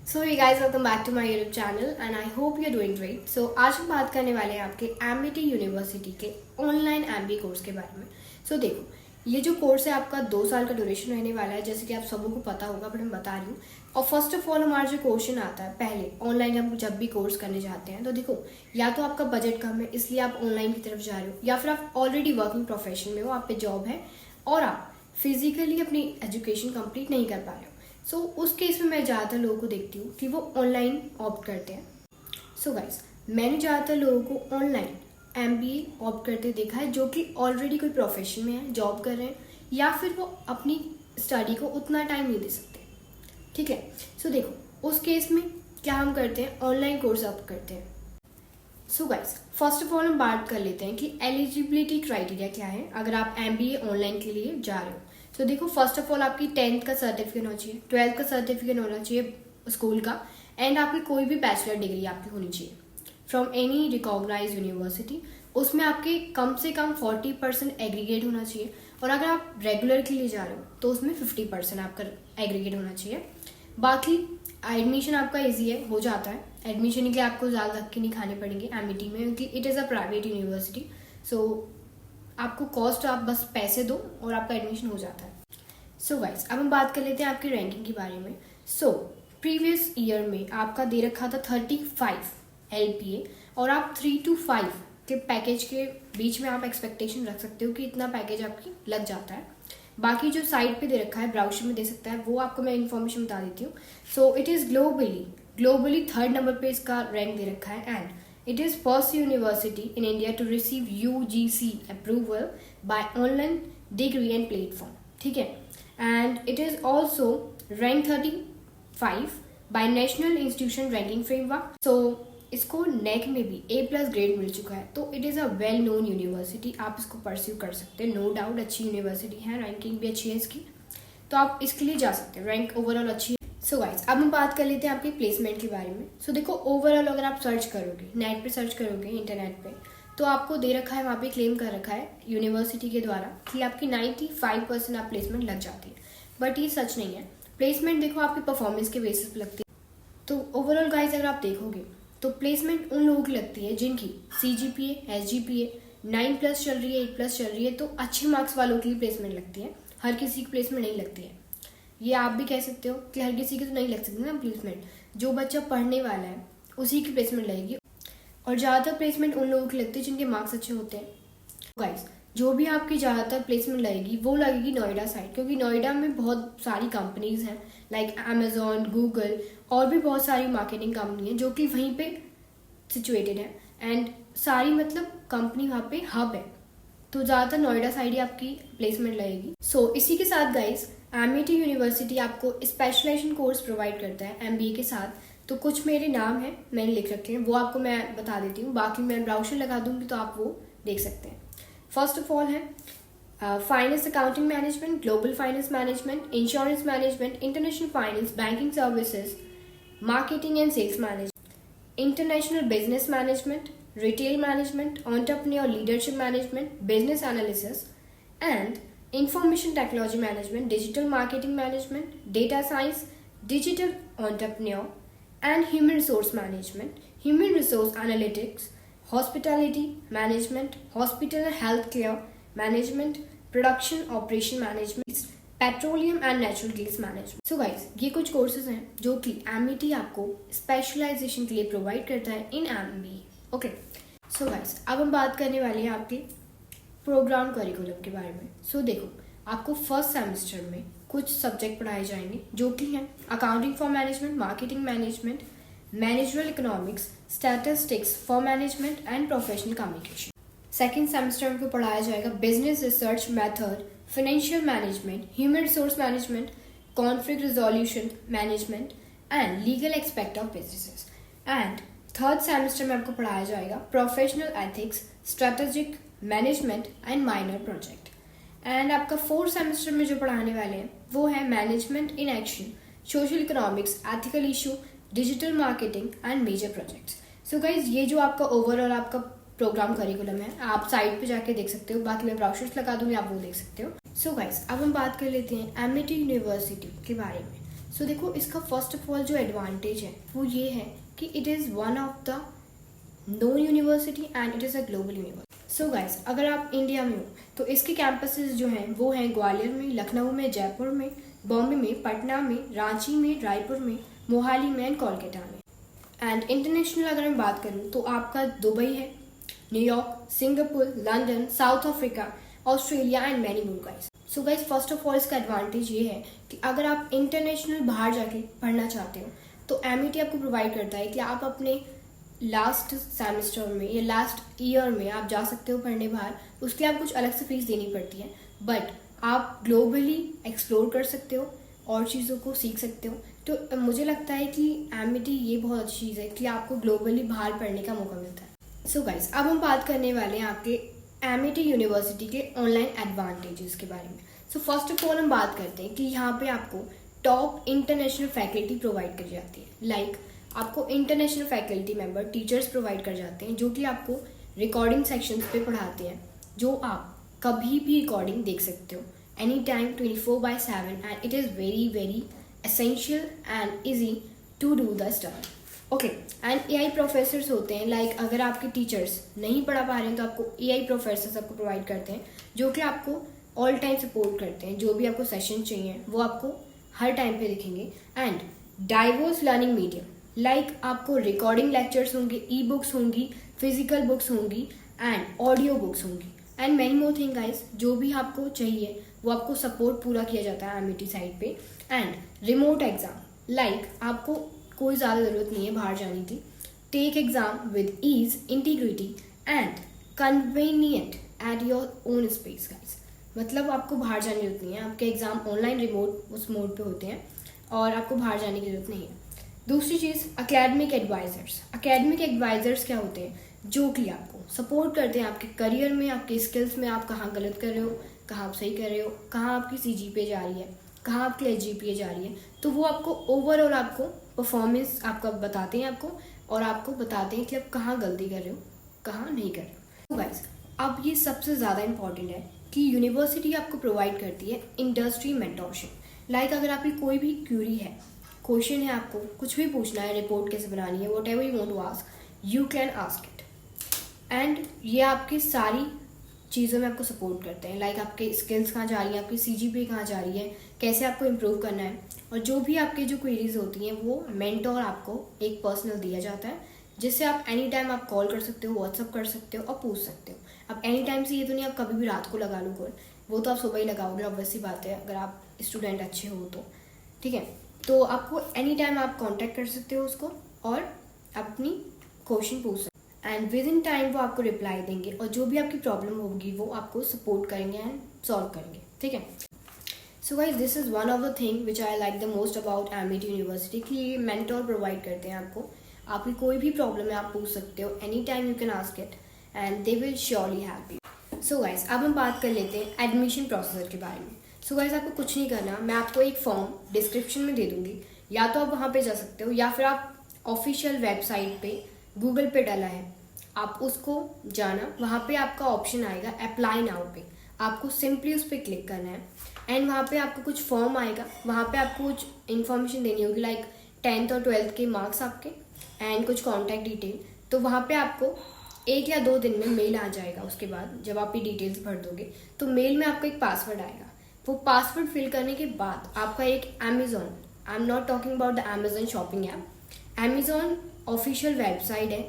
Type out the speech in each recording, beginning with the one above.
So you guys welcome back to my YouTube channel and I hope you are doing great. So आज हम बात करने वाले हैं आपके एमिटी यूनिवर्सिटी के ऑनलाइन एमबीए कोर्स के बारे में। सो देखो, ये जो कोर्स है आपका 2 साल का ड्यूरेशन रहने वाला है, जैसे कि आप सबों को पता होगा, बट मैं बता रही हूँ। और फर्स्ट ऑफ ऑल हमारा जो क्वेश्चन आता है पहले, ऑनलाइन हम जब भी कोर्स करने जाते हैं तो देखो, या तो आपका बजट कम है इसलिए आप ऑनलाइन की तरफ जा रहे हो, या फिर आप ऑलरेडी वर्किंग प्रोफेशन में हो, आप पे जॉब है और आप फिजिकली अपनी एजुकेशन कंप्लीट नहीं कर पा रहे हो। सो उस केस में मैं ज़्यादातर लोगों को देखती हूँ कि वो ऑनलाइन ऑप्ट करते हैं। सो गाइस, मैंने ज़्यादातर लोगों को ऑनलाइन एमबीए ऑप्ट करते देखा है जो कि ऑलरेडी कोई प्रोफेशन में है, जॉब कर रहे हैं, या फिर वो अपनी स्टडी को उतना टाइम नहीं दे सकते। ठीक है, सो देखो उस केस में क्या हम करते हैं, ऑनलाइन कोर्स ऑप्ट करते हैं। So guys, first of all हम बात कर लेते हैं कि एलिजिबिलिटी क्राइटेरिया क्या है अगर आप एमबीए ऑनलाइन के लिए जा रहे हो। तो देखो, फर्स्ट ऑफ ऑल आपकी 10th का सर्टिफिकेट होना चाहिए, 12th का सर्टिफिकेट होना चाहिए स्कूल का, एंड आपकी कोई भी बैचलर डिग्री आपकी होनी चाहिए फ्रॉम एनी रिकॉग्नाइज यूनिवर्सिटी। उसमें आपके कम से कम 40% एग्रीगेट होना चाहिए, और अगर आप रेगुलर के लिए जा रहे हो तो उसमें 50% आपका एग्रीगेट होना चाहिए। बाकी एडमिशन आपका ईजी है, हो जाता है। एडमिशन के लिए आपको ज़्यादा धक्के नहीं खाने पड़ेंगे एमईटी में, क्योंकि it is a private university. So आपको कॉस्ट, आप बस पैसे दो और आपका एडमिशन हो जाता है। सो गाइस, अब हम बात कर लेते हैं आपकी रैंकिंग के बारे में। सो प्रीवियस ईयर में आपका दे रखा था 35 LPA, और आप 3 to 5 के पैकेज के बीच में आप एक्सपेक्टेशन रख सकते हो कि इतना पैकेज आपकी लग जाता है। बाकी जो साइड पे दे रखा है, ब्राउजर में दे सकता है, वो आपको मैं इन्फॉर्मेशन बता देती हूँ। So it is globally 3rd number पे इसका रैंक दे रखा है, and it is first university in India to receive UGC approval by online degree and platform. ठीक है, and it is also ranked 35 by National Institution Ranking Framework. So इसको नेक में भी A+ grade मिल चुका है, तो it is a well known university. आप इसको परस्यू कर सकते हैं, नो डाउट अच्छी यूनिवर्सिटी है, रैंकिंग भी अच्छी है इसकी, तो आप इसके लिए जा सकते हैं। रैंक ओवरऑल अच्छी है। सो गाइस, अब हम बात कर लेते हैं आपके प्लेसमेंट के बारे में। सो देखो, ओवरऑल अगर आप सर्च करोगे, नेट पे सर्च करोगे, इंटरनेट पे, तो आपको दे रखा है, वहाँ पे क्लेम कर रखा है यूनिवर्सिटी के द्वारा कि आपकी 95% आप प्लेसमेंट लग जाती है, बट ये सच नहीं है। प्लेसमेंट देखो आपकी परफॉर्मेंस के बेसिस पे लगती है। तो ओवरऑल गाइस, अगर आप देखोगे तो प्लेसमेंट उन लोगों की लगती है जिनकी CGPA SGPA 9+ चल रही है, 8+ चल रही है, तो अच्छे मार्क्स वालों की प्लेसमेंट लगती है। हर किसी की प्लेसमेंट नहीं लगती है। ये आप भी कह सकते हो कि हर किसी की तो नहीं लग सकती ना प्लेसमेंट। जो बच्चा पढ़ने वाला है उसी की प्लेसमेंट लगेगी, और ज़्यादातर प्लेसमेंट उन लोगों की लगती है जिनके मार्क्स अच्छे होते हैं। गाइस, जो भी आपकी ज़्यादातर प्लेसमेंट लगेगी वो लगेगी नोएडा साइड, क्योंकि नोएडा में बहुत सारी कंपनीज हैं, लाइक अमेजोन, गूगल, और भी बहुत सारी मार्केटिंग कंपनी है जो कि वहीं पे सिचुएटेड है, एंड सारी मतलब कंपनी वहाँ पे हब है, तो ज़्यादातर नोएडा साइड ही आपकी प्लेसमेंट लगेगी। सो इसी के साथ गाइस, एमिटी यूनिवर्सिटी आपको स्पेशलाइजेशन कोर्स प्रोवाइड करता है एमबीए के साथ। तो कुछ मेरे नाम हैं, मैंने लिख रखे हैं, वो आपको मैं बता देती हूँ, बाकी मैं ब्राउजर लगा दूंगी तो आप वो देख सकते हैं। फर्स्ट ऑफ ऑल है finance accounting management, global finance management, insurance management, international finance, banking services, marketing and sales management, international business management, retail management, entrepreneur leadership management, business analysis and information technology management, digital marketing management, data science, digital entrepreneur and human resource management, human resource analytics, hospitality management, hospital health care management, production operation management, petroleum and natural gas management. So guys, ये कुछ courses हैं जो कि MET आपको specialisation के लिए provide करता है इन एमबीए। ओके, सो गाइस, अब हम बात करने वाले हैं आपके प्रोग्राम करिकुलम के बारे में। सो देखो, आपको फर्स्ट सेमेस्टर में कुछ सब्जेक्ट पढ़ाए जाएंगे जो कि हैं accounting for management, marketing management, managerial economics, statistics for management and professional communication. Second semester में पढ़ाया जाएगा business research method, financial management, human resource management, conflict resolution management and legal aspect of businesses. And third semester में आपको पढ़ाया जाएगा professional ethics, strategic management and minor project. And आपका fourth semester में जो पढ़ाने वाले हैं वो है management in action, social economics, ethical issue, digital marketing and major projects. So guys, ये जो आपका ओवरऑल आपका प्रोग्राम करिकुलम है, आप साइट पे जाके देख सकते हो, बाकी मैं ब्राउशर्स लगा दूंगी, आप वो देख सकते हो। सो गाइज, अब हम बात कर लेते हैं एमिटी यूनिवर्सिटी के बारे में। सो देखो, इसका फर्स्ट ऑफ ऑल जो एडवांटेज है वो ये है कि it is one of the known university and it is a global university. So guys, अगर आप इंडिया में हो तो इसके कैंपसेस जो हैं वो हैं ग्वालियर में, लखनऊ में, जयपुर में, बॉम्बे में, पटना में, रांची में, रायपुर में, मोहाली में एंड कोलकाता में। एंड इंटरनेशनल अगर मैं बात करूँ तो आपका दुबई है, New York, Singapore, London, south Africa, Australia and many more guys. So guys, first of all इसका एडवांटेज ये है कि अगर आप इंटरनेशनल बाहर जाके पढ़ना चाहते हो तो एमईटी आपको प्रोवाइड करता है कि आप अपने लास्ट सेमेस्टर में या लास्ट ईयर में आप जा सकते हो पढ़ने बाहर। उसके लिए आप कुछ अलग से फीस देनी पड़ती है, बट आप ग्लोबली एक्सप्लोर कर सकते हो और चीज़ों को सीख सकते हो। तो मुझे लगता है कि एमईटी ये बहुत अच्छी चीज़ है कि आपको ग्लोबली बाहर पढ़ने का मौका मिलता है। सो गाइस, अब हम बात करने वाले हैं आपके एमईटी यूनिवर्सिटी के ऑनलाइन एडवांटेजेस के बारे में। सो फर्स्ट ऑफ ऑल हम बात करते हैं कि यहाँ पे आपको टॉप इंटरनेशनल फैकल्टी प्रोवाइड करी जाती है। लाइक आपको international faculty member teachers provide कर जाते हैं जो कि आपको रिकॉर्डिंग सेक्शंस पे पढ़ाते हैं, जो आप कभी भी रिकॉर्डिंग देख सकते हो any time 24/7 and it is very very essential and easy to do the study. Okay, and AI professors होते हैं। लाइक अगर आपके टीचर्स नहीं पढ़ा पा रहे हैं तो आपको एआई प्रोफेसर्स आपको प्रोवाइड करते हैं जो कि आपको ऑल टाइम सपोर्ट करते हैं। जो भी आपको सेशन चाहिए वो आपको हर टाइम पे दिखेंगे। And diverse learning medium, like आपको रिकॉर्डिंग लेक्चर्स होंगे, ई बुक्स होंगी, फिजिकल बुक्स होंगी एंड ऑडियो बुक्स होंगी and many more thing guys. जो भी आपको चाहिए वो आपको सपोर्ट पूरा किया जाता है एमईटी साइड पे। एंड रिमोट एग्जाम, लाइक आपको कोई ज़्यादा ज़रूरत नहीं है बाहर जाने की। Take exam with ease, integrity and convenient at your own space guys. मतलब आपको बाहर जाने की जरूरत नहीं है, आपके एग्जाम ऑनलाइन रिमोट उस मोड पे होते हैं और आपको बाहर जाने की जरूरत नहीं है। दूसरी चीज़, एकेडमिक एडवाइजर्स। एकेडमिक एडवाइजर्स क्या होते हैं? जो कि आपको सपोर्ट करते हैं आपके करियर में, आपके स्किल्स में, आप कहाँ गलत कर रहे हो, कहाँ आप सही कर रहे हो, कहाँ आपकी सीजीपीए जा रही है, कहाँ आपकी एसजीपीए जा रही है। तो वो आपको ओवरऑल आपको परफॉर्मेंस आपका बताते हैं आपको, और आपको बताते हैं कि आप कहाँ गलती कर रहे हो, कहाँ नहीं कर रहे हो। तो गाइस, अब ये सबसे ज़्यादा इंपॉर्टेंट है कि यूनिवर्सिटी आपको प्रोवाइड करती है इंडस्ट्री मेंटरशिप। लाइक अगर आपकी कोई भी क्यूरी है, क्वेश्चन है, आपको कुछ भी पूछना है, रिपोर्ट कैसे बनानी है, whatever you want to ask, you can ask it. And ये आपकी सारी चीज़ों में आपको सपोर्ट करते हैं। लाइक आपके स्किल्स कहाँ जा रही हैं, आपकी सीजीपीए कहाँ जा रही है, कैसे आपको इम्प्रूव करना है, और जो भी आपकी जो क्वेरीज होती हैं वो मेंटोर आपको एक पर्सनल दिया जाता है, जिससे आप एनी टाइम आप कॉल कर सकते हो, व्हाट्सअप कर सकते हो और पूछ सकते हो। अब एनी टाइम से ये तो नहीं आप कभी भी रात को लगा लो कॉल, वो तो आप सुबह ही लगाओगे, ऑब्वियस सी बात है अगर आप स्टूडेंट अच्छे हो तो। ठीक है, तो आपको एनी टाइम आप कांटेक्ट कर सकते हो उसको और अपनी क्वेश्चन पूछ सकते हो एंड विद इन टाइम वो आपको रिप्लाई देंगे, और जो भी आपकी प्रॉब्लम होगी वो आपको सपोर्ट करेंगे एंड सॉल्व करेंगे। ठीक है, so guys, this is one of the thing which I like the most about MET university कि ये मेंटोर प्रोवाइड करते हैं आपको। आपकी कोई भी प्रॉब्लम है आप पूछ सकते हो, any time you can ask it and they will surely help you. So guys, अब हम बात कर लेते हैं एडमिशन प्रोसीजर के बारे में। सो गाइस, आपको कुछ नहीं करना, मैं आपको एक फॉर्म डिस्क्रिप्शन में दे दूंगी, या तो आप वहाँ पे जा सकते हो या फिर आप ऑफिशियल वेबसाइट पे गूगल पे डाला है, आप उसको जाना, वहाँ पे आपका ऑप्शन आएगा अप्लाई नाउ पे, आपको सिंपली उस पर क्लिक करना है एंड वहाँ पे आपको कुछ फॉर्म आएगा, वहाँ पे आपको कुछ इन्फॉर्मेशन देनी होगी, लाइक 10th और 12th के मार्क्स आपके एंड कुछ कॉन्टैक्ट डिटेल। तो वहाँ पे आपको 1 या 2 दिन में मेल आ जाएगा। उसके बाद जब आप ये डिटेल्स भर दोगे तो मेल में आपको एक पासवर्ड आएगा। वो पासवर्ड फिल करने के बाद आपका एक Amazon, I am not talking about the Amazon shopping app, Amazon official website है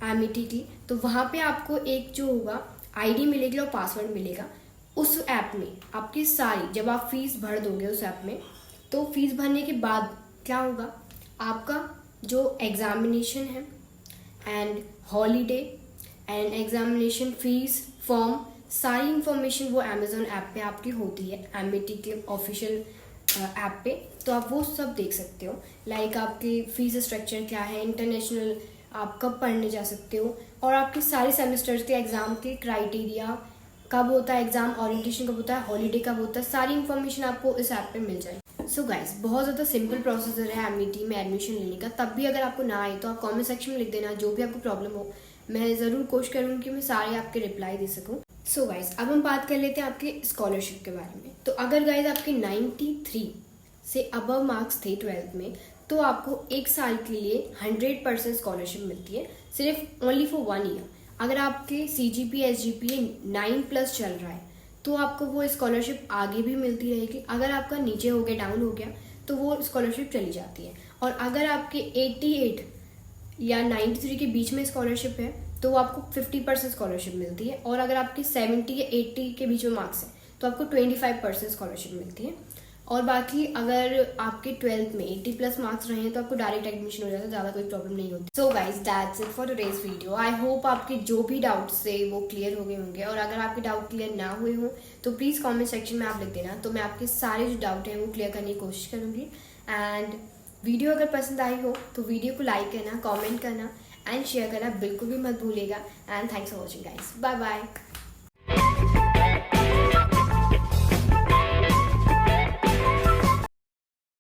एमईटी की, तो वहाँ पे आपको एक जो होगा आईडी मिलेगी और पासवर्ड मिलेगा। उस ऐप में आपकी सारी, जब आप फीस भर दोगे उस ऐप में, तो फीस भरने के बाद क्या होगा, आपका जो एग्जामिनेशन है and holiday and examination fees form, सारी इंफॉर्मेशन वो अमेजोन ऐप पे आपकी होती है, एमईटी के ऑफिशियल ऐप पे, तो आप वो सब देख सकते हो। लाइक आपकी फीस स्ट्रक्चर क्या है, इंटरनेशनल आप कब पढ़ने जा सकते हो, और आपके सारे सेमेस्टर्स के एग्ज़ाम के क्राइटेरिया, कब होता है एग्जाम, ओरिएंटेशन कब होता है, हॉलीडे कब होता है, सारी इन्फॉर्मेशन आपको इस ऐप पे मिल जाएगी। सो गाइस, बहुत ज़्यादा सिंपल प्रोसीजर है एमईटी में एडमिशन लेने का। तब भी अगर आपको ना आए तो आप कमेंट सेक्शन में लिख देना, जो भी आपको प्रॉब्लम हो, मैं ज़रूर कोशिश करूँगी कि मैं सारे आपके रिप्लाई दे सकूँ। सो गाइस, अब हम बात कर लेते हैं आपके स्कॉलरशिप के बारे में। तो अगर गाइस आपके 93 से अबव मार्क्स थे 12th में, तो आपको एक साल के लिए 100% स्कॉलरशिप मिलती है, सिर्फ ओनली फॉर 1 ईयर। अगर आपके CGPA SGPA 9+ चल रहा है तो आपको वो स्कॉलरशिप आगे भी मिलती रहेगी। अगर आपका नीचे हो गया, डाउन हो गया, तो वो स्कॉलरशिप चली जाती है। और अगर आपके 88 या 93 के बीच में स्कॉलरशिप है तो वो आपको 50% स्कॉलरशिप मिलती है। और अगर आपके 70 या 80 के बीच में मार्क्स है तो आपको 25% स्कॉलरशिप मिलती है। और बाकी अगर आपके 12th में 80+ मार्क्स रहे हैं तो आपको डायरेक्ट एडमिशन हो जाता है, ज़्यादा कोई प्रॉब्लम नहीं होती। So guys, that's it for today's video. I hope आपके जो भी डाउट्स थे वो क्लियर हो गए होंगे। और अगर आपके डाउट क्लियर ना हुए हों तो प्लीज़ कॉमेंट सेक्शन में आप लिख देना, तो मैं आपके सारे जो डाउट हैं वो क्लियर करने की कोशिश करूँगी। एंड वीडियो अगर पसंद आई हो तो वीडियो को लाइक करना, कॉमेंट करना एंड शेयर करना बिल्कुल भी मत भूलिएगा। And thanks for watching guys, bye bye.